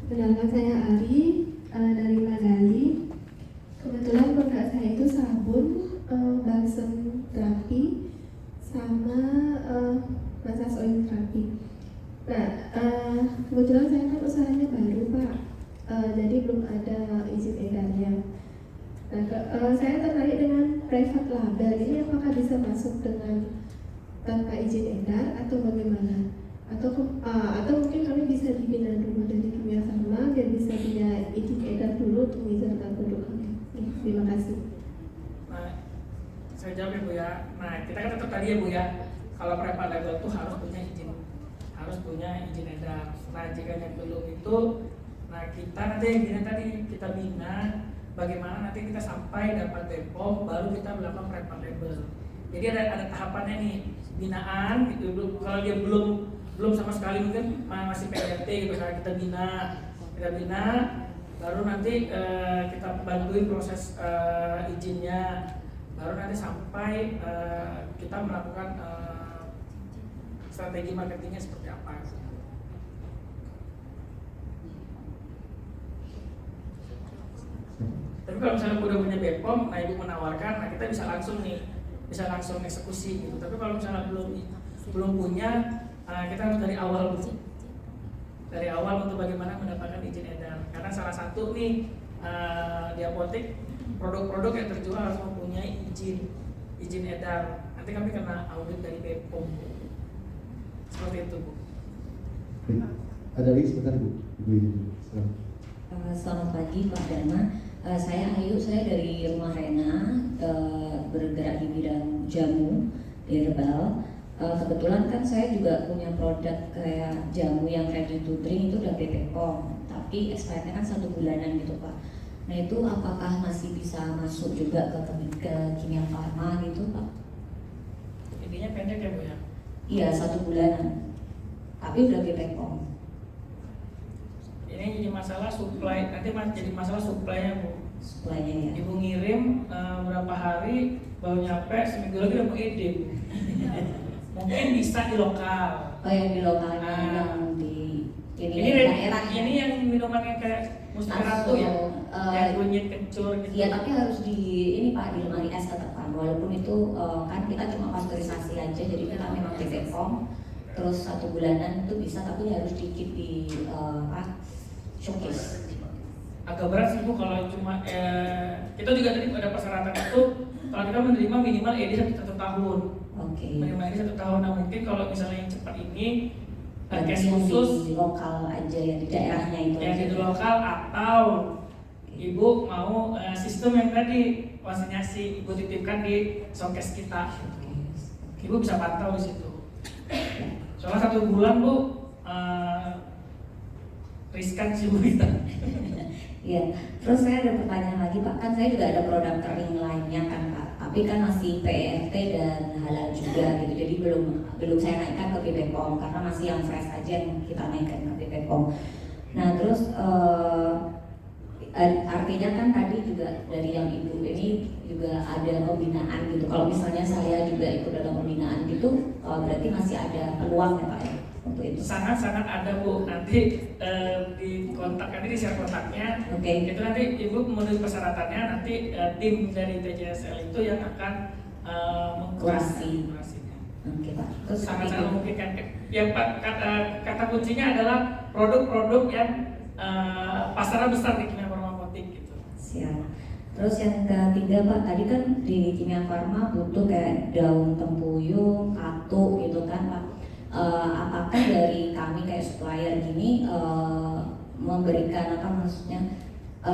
Speaker 10: Perkenalkan saya Ari dari Magali. Kebetulan produk saya itu sabun, balsem terapi, sama massage oil terapi. Nah, kebetulan saya kan usahanya baru Pak, jadi belum ada izin edarnya. Nah, saya tertarik dengan private label ini, apakah bisa masuk dengan tanpa izin edar atau bagaimana? Atau mungkin kami bisa dibina dulu dari Kimia Farma biar bisa punya izin edar dulu untuk menjalankan produk kami. Terima kasih.
Speaker 1: Nah, saya jawab ya Bu ya. Nah, kita kan tetap tadi ya Bu ya, kalau private label itu harus punya izin edar. Nah, jika yang belum itu, nah kita nanti yang tadi kita bina bagaimana nanti kita sampai dapat BPOM baru kita melakukan private label. Jadi ada tahapannya nih, binaan gitu. Kalau dia belum sama sekali mungkin masih PRT gitu, kita bina baru nanti kita bantuin proses izinnya, baru nanti sampai kita melakukan strategi marketingnya seperti apa. Tapi kalau misalnya udah punya BPOM, nah ibu menawarkan, nah kita bisa langsung eksekusi gitu. Tapi kalau misalnya belum punya, kita harus dari awal untuk bagaimana mendapatkan izin edar. Karena salah satu nih di apotek produk-produk yang terjual harus mempunyai izin edar. Nanti kami kena audit dari BPOM. Seperti itu Bu.
Speaker 4: Ada lagi sebentar Bu. Ibu ini.
Speaker 11: Selamat pagi Pak Dharma. Saya Ayu, saya dari Rumah Rena, bergerak di bidang jamu herbal. Kebetulan kan saya juga punya produk kayak jamu yang ready to drink itu udah BPOM, tapi expirednya kan 1 bulanan gitu Pak. Nah itu apakah masih bisa masuk juga ke Kimia Farma gitu Pak?
Speaker 1: Intinya pendek ya Bu ya?
Speaker 11: Iya 1 bulanan, tapi udah BPOM.
Speaker 1: Ini jadi masalah supply, nanti jadi masalah supply-nya Bu.
Speaker 11: Supply-nya ya.
Speaker 1: Ibu ngirim berapa hari baru nyampe, seminggu lagi udah mau edit. Mungkin bisa di lokal.
Speaker 11: Oh yang di lokalnya yang di daerah.
Speaker 1: Ini yang minuman yang kayak Mustiratu ya, yang kunyit kencur gitu.
Speaker 11: Iya tapi harus di ini Pak, di lemari es tetap kan. Walaupun itu kan kita cuma pasteurisasi aja, jadi kita memang BPOM. Terus 1 bulanan itu bisa, tapi harus dikit di showcase.
Speaker 1: Agak berat sih Bu kalau cuma kita juga tadi ada persyaratan itu kalau kita menerima minimal ED 1 tahun.
Speaker 11: Oke.
Speaker 1: Minimal ED 1 tahun. Nah mungkin kalau misalnya yang cepat ini case
Speaker 11: yang
Speaker 1: khusus
Speaker 11: di lokal aja ya, di daerahnya itu.
Speaker 1: Yang
Speaker 11: aja.
Speaker 1: di lokal atau Ibu mau sistem yang tadi konsinyasi Ibu titipkan di showcase kita. Ibu bisa pantau di situ. Soalnya 1 bulan Bu riskan sih Bu kita.
Speaker 11: Iya, terus saya ada pertanyaan lagi Pak, kan saya juga ada produk kering lainnya kan Pak, tapi kan masih PERT dan halal juga gitu, jadi belum saya naikkan ke BPOM karena masih yang fresh aja yang kita naikkan ke BPOM. Nah terus artinya kan tadi juga dari yang Ibu ini juga ada pembinaan gitu, kalau misalnya saya juga ikut dalam pembinaan gitu, berarti masih ada peluang ya Pak ya? untuk itu?
Speaker 1: Sangat ada Bu, nanti di kontak, nanti di share kontaknya.
Speaker 11: Oke.
Speaker 1: Itu nanti Ibu memenuhi persyaratannya, nanti tim dari TJSL itu yang akan mengkurasinya.
Speaker 11: Oke Pak. Terus
Speaker 1: Sangat memungkinkan. Yang kata kuncinya adalah produk-produk yang pasarnya besar di Kimia Farma Motik gitu.
Speaker 11: Siap. Terus yang ketiga Pak, tadi kan di Kimia Farma butuh kayak daun tempuyung, katu gitu kan Pak. Apakah dari kami kayak supplier gini memberikan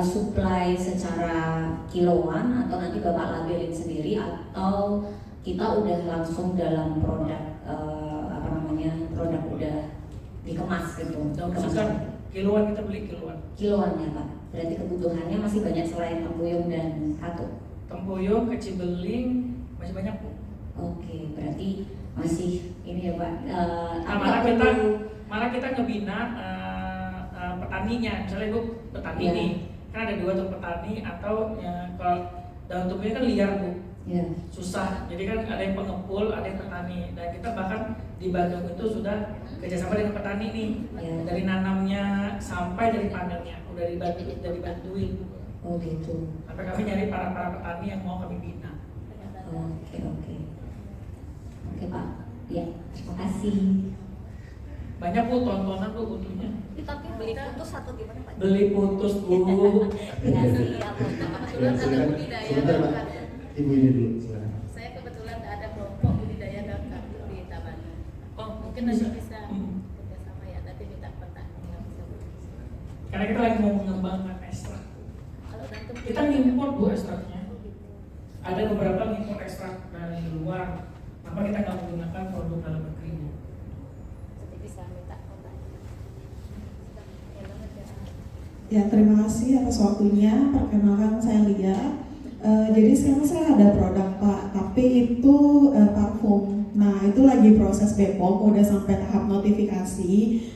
Speaker 11: supply secara kiloan atau nanti Bapak labelin sendiri, atau kita udah langsung dalam produk produk udah dikemas gitu?
Speaker 1: Kiloan, kita beli kiloan.
Speaker 11: Kiloan ya Pak. Berarti kebutuhannya masih banyak selain tempuyung dan katu.
Speaker 1: Tempuyung, kecibeling masih banyak Bu.
Speaker 11: Oke, berarti masih ini ya Pak.
Speaker 1: Malah kita ngebina petaninya. Misalnya Bu, petani
Speaker 11: Ya.
Speaker 1: nih, kan ada 2 tuh petani, atau kalau daun tempuyung kan liar Bu.
Speaker 11: Ya.
Speaker 1: Susah, jadi kan ada yang pengepul, ada yang petani. Dan kita bahkan di Bandung itu sudah kerjasama dengan petani nih, dari nanamnya sampai dari panennya udah dibantuin.
Speaker 11: Oh gitu.
Speaker 1: Sampai kami nyari para petani yang mau kami bina.
Speaker 11: Oke Pak, ya terima kasih.
Speaker 1: Banyak Bu tontonan Bu butuhnya.
Speaker 7: Tapi beli putus atau gimana Pak?
Speaker 1: Beli putus Bu.
Speaker 7: Terima kasih ya Bu. Kebetulan ada budidaya daun katu.
Speaker 4: Ibu ini dulu, silakan.
Speaker 7: Saya kebetulan ada kelompok budidaya daun katu di Tabanan. Mungkin nanti bisa bekerjasama ya, nanti minta petani yang bisa berusaha.
Speaker 1: Karena kita lagi mau mengembangkan ekstrak.
Speaker 7: Kalau nanti
Speaker 1: Kita ngimpor Bu ekstraknya. Ada beberapa ngimpor ekstrak dari luar. Apa kita nggak menggunakan produk dalam negeri Bu?
Speaker 7: jadi bisa minta kontaknya.
Speaker 5: Ya, terima kasih atas waktunya. Perkenalkan, saya Lia. Jadi sekarang saya ada produk Pak, tapi itu parfum. Nah, itu lagi proses BPOM, udah sampai tahap notifikasi,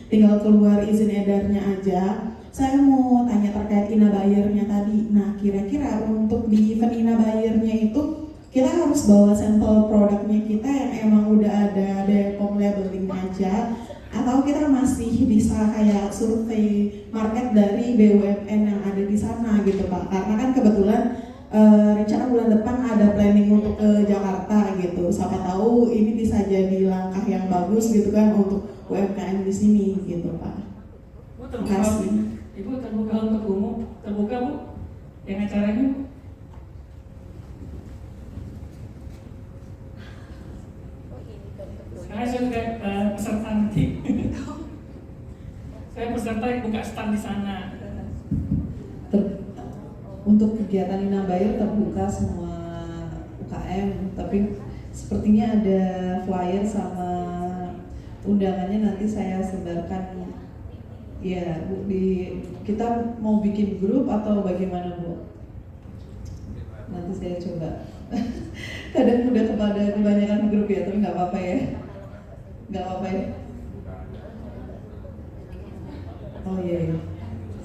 Speaker 5: tinggal keluar izin edarnya aja. Saya mau tanya terkait INA Bayer-nya tadi. Nah, kira-kira untuk di event INA Bayer-nya itu kita harus bawa sampel produknya kita yang emang udah ada BPOM labeling aja, atau kita masih bisa kayak survei market dari BUMN yang ada di sana gitu Pak? Karena kan kebetulan rencana bulan depan ada planning untuk ke Jakarta gitu. Siapa tahu ini bisa jadi langkah yang bagus gitu kan untuk UMKM di sini gitu Pak.
Speaker 1: Bu terbuka, Ibu terbuka untuk umum, terbuka Bu, yang acaranya Bu. Karena saya juga peserta nanti. Saya peserta yang buka stand di sana.
Speaker 3: Untuk kegiatan INA Bayer terbuka semua UKM, tapi sepertinya ada flyer sama undangannya nanti saya sebarkan. Ya Bu, kita mau bikin grup atau bagaimana Bu? Nanti saya coba. Kadang udah kepada kebanyakan grup ya, tapi nggak apa-apa ya. Nggak apa-apa ya. Oh iya.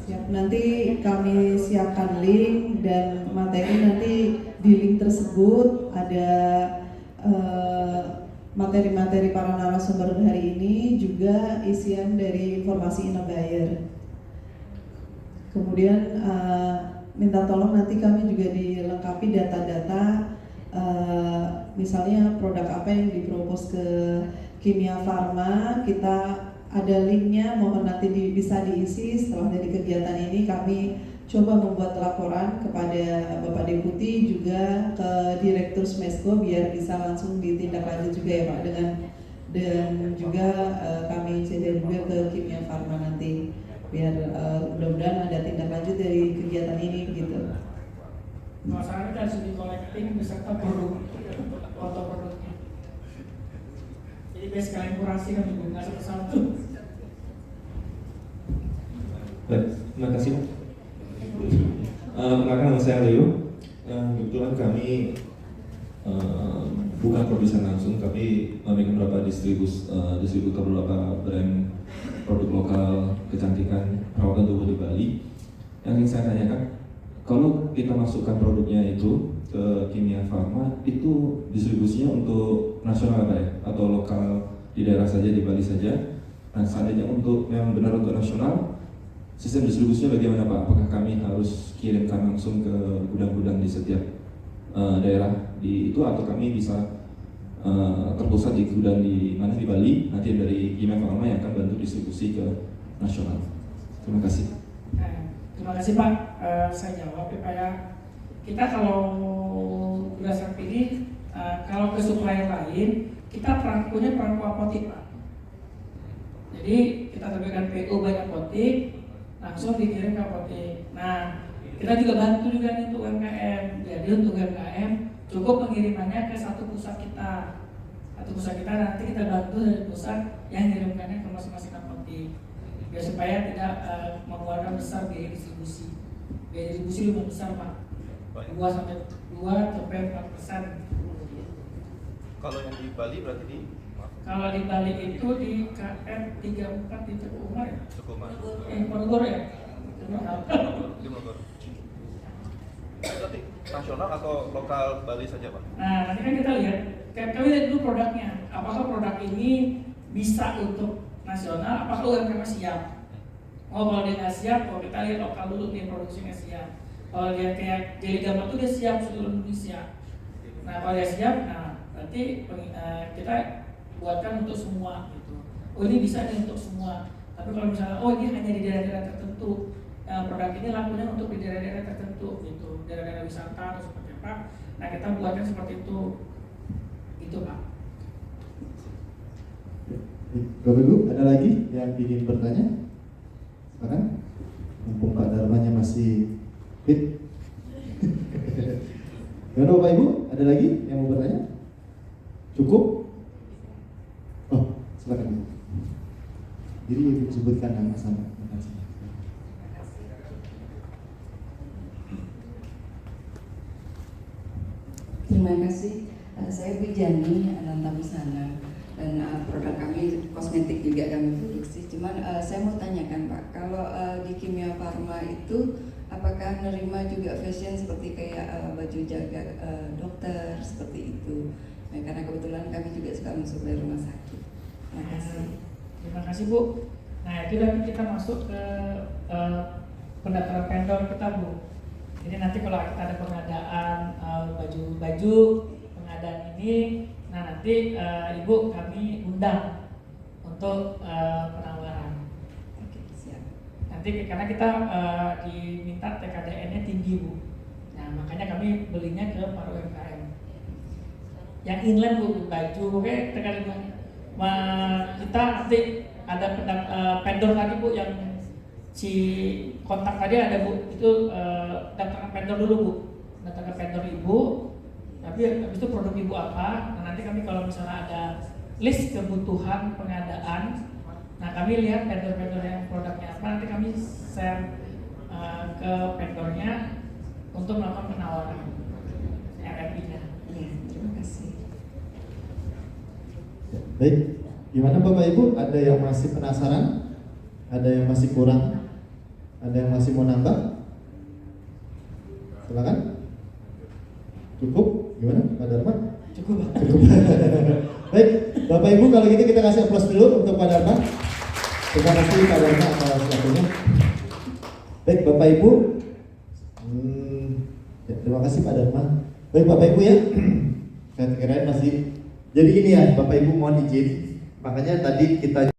Speaker 3: Siap, nanti kami siapkan link dan materi. Nanti di link tersebut ada materi-materi para narasumber hari ini, juga isian dari informasi INA Bayer. Kemudian minta tolong nanti kami juga dilengkapi data-data, misalnya produk apa yang dipropos ke Kimia Farma. Kita ada linknya, mohon nanti bisa diisi. Setelah dari kegiatan ini kami coba membuat laporan kepada Bapak Deputi, juga ke Direktur Smesco biar bisa langsung ditindaklanjut juga ya Pak, dan juga kami CD juga ke Kimia Farma nanti biar mudah-mudahan ada tindak lanjut dari kegiatan ini gitu.
Speaker 1: Masalahnya kita harus di collecting beserta produk, foto produknya. Jadi biar sekalian kurasi kan Ibu, nggak satu-satu.
Speaker 12: Baik, terima kasih Pak. Perkenalkan, nama saya Leo. Kebetulan kami bukan produsen langsung, tapi memiliki beberapa distributor beberapa brand produk lokal kecantikan perawatan tubuh di Bali. Yang ingin saya tanyakan, kalau kita masukkan produknya itu ke Kimia Farma, itu distribusinya untuk nasional Pak ya? Atau lokal di daerah saja, di Bali saja? Nah, seandainya untuk yang benar untuk nasional, sistem distribusinya bagaimana Pak? Apakah kami harus kirimkan langsung ke gudang-gudang di setiap daerah di itu, atau kami bisa terpusat di gudang di mana di Bali, nanti dari Kimia Farma yang akan bantu distribusi ke nasional? Terima kasih.
Speaker 1: Terima kasih Pak. Saya jawab ya Pak ya. Kita kalau berdasarkan ini, kalau ke supplier lain, kita punya perangko apotik Pak. Jadi kita terbitkan PO banyak apotik, langsung dikirim ke apotik. Nah, kita juga bantu juga nih untuk UMKM. Jadi untuk UMKM cukup pengirimannya ke satu pusat kita. Satu pusat kita nanti kita bantu dari pusat yang kirimkannya ke masing-masing apotik. Ya supaya tidak mengeluarkan besar biaya distribusi. Biaya distribusi lumayan besar Pak. 2-4%.
Speaker 2: Kalau yang di Bali berarti di?
Speaker 1: Kalau di Bali itu di KM 34 di Teguh Umar ya?
Speaker 2: Teguh Umar.
Speaker 1: Ponorogo ya?
Speaker 2: Di Bogor. Berarti nasional atau lokal Bali saja Pak?
Speaker 1: Nah nanti kan kita lihat, kami lihat dulu produknya. Apakah produk ini bisa untuk nasional? Apakah UMKM siap? Oh kalau dia nggak siap, kalau kita lihat lokal dulu dia produksinya siap. Kalau dia kayak Jelly Gambar itu dia siap seluruh Indonesia. Nah kalau dia siap, nah berarti kita buatkan untuk semua gitu. Oh ini bisa nih untuk semua. Tapi kalau misalnya oh ini hanya di daerah-daerah tertentu, produk ini lakunya untuk di daerah-daerah tertentu gitu, daerah-daerah wisata atau seperti apa. Nah kita buatkan seperti itu, gitu Pak.
Speaker 13: Bapak Ibu, ada lagi yang ingin bertanya? Silakan. Mumpung Pak Darmanya masih fit. Gimana Bapak Ibu? Ada lagi yang mau bertanya? Cukup? Oh, silakan. Jadi Ibu sebutkan nama sama.
Speaker 14: Terima kasih. Saya Wijani Ananta Busana dan produk kami kosmetik juga kami produksi. Cuman saya mau tanyakan Pak, kalau di Kimia Farma itu apakah menerima juga fashion seperti kayak baju jaga dokter seperti itu? Nah, karena kebetulan kami juga suka masuk dari rumah sakit. Terima kasih.
Speaker 1: Terima kasih Bu. Nah itu nanti kita masuk ke pendaftaran vendor kita Bu. Jadi nanti kalau kita ada pengadaan baju pengadaan ini, nah nanti Ibu kami undang untuk penawaran.
Speaker 14: Oke, siap.
Speaker 1: Nanti karena kita diminta TKDN-nya tinggi Bu. Nah makanya kami belinya ke para UMKM. Yang inline Bu, baju, oke TKDN. Kita nanti ada vendor tadi Bu yang si kontak tadi ada Bu, itu daftarkan vendor dulu Bu, daftarkan vendor Ibu, tapi habis itu produk Ibu apa, nah nanti kami kalau misalnya ada list kebutuhan pengadaan, nah kami lihat vendor-vendor yang produknya apa, nanti kami share ke vendornya untuk melakukan penawaran RFP-nya.
Speaker 14: Iya, terima kasih.
Speaker 13: Baik, gimana Bapak Ibu? Ada yang masih penasaran? Ada yang masih kurang? Ada yang masih mau nambah? Silakan. Cukup? Gimana Pak Dharma?
Speaker 1: Cukup.
Speaker 13: Cukup. Baik, Bapak Ibu kalau gitu kita kasih aplaus dulu untuk Pak Dharma. Terima kasih Pak Dharma atas waktunya. Baik Bapak Ibu, ya, terima kasih Pak Dharma. Baik Bapak Ibu ya, saya kira masih. Jadi ini ya Bapak Ibu mohon izin. Makanya tadi kita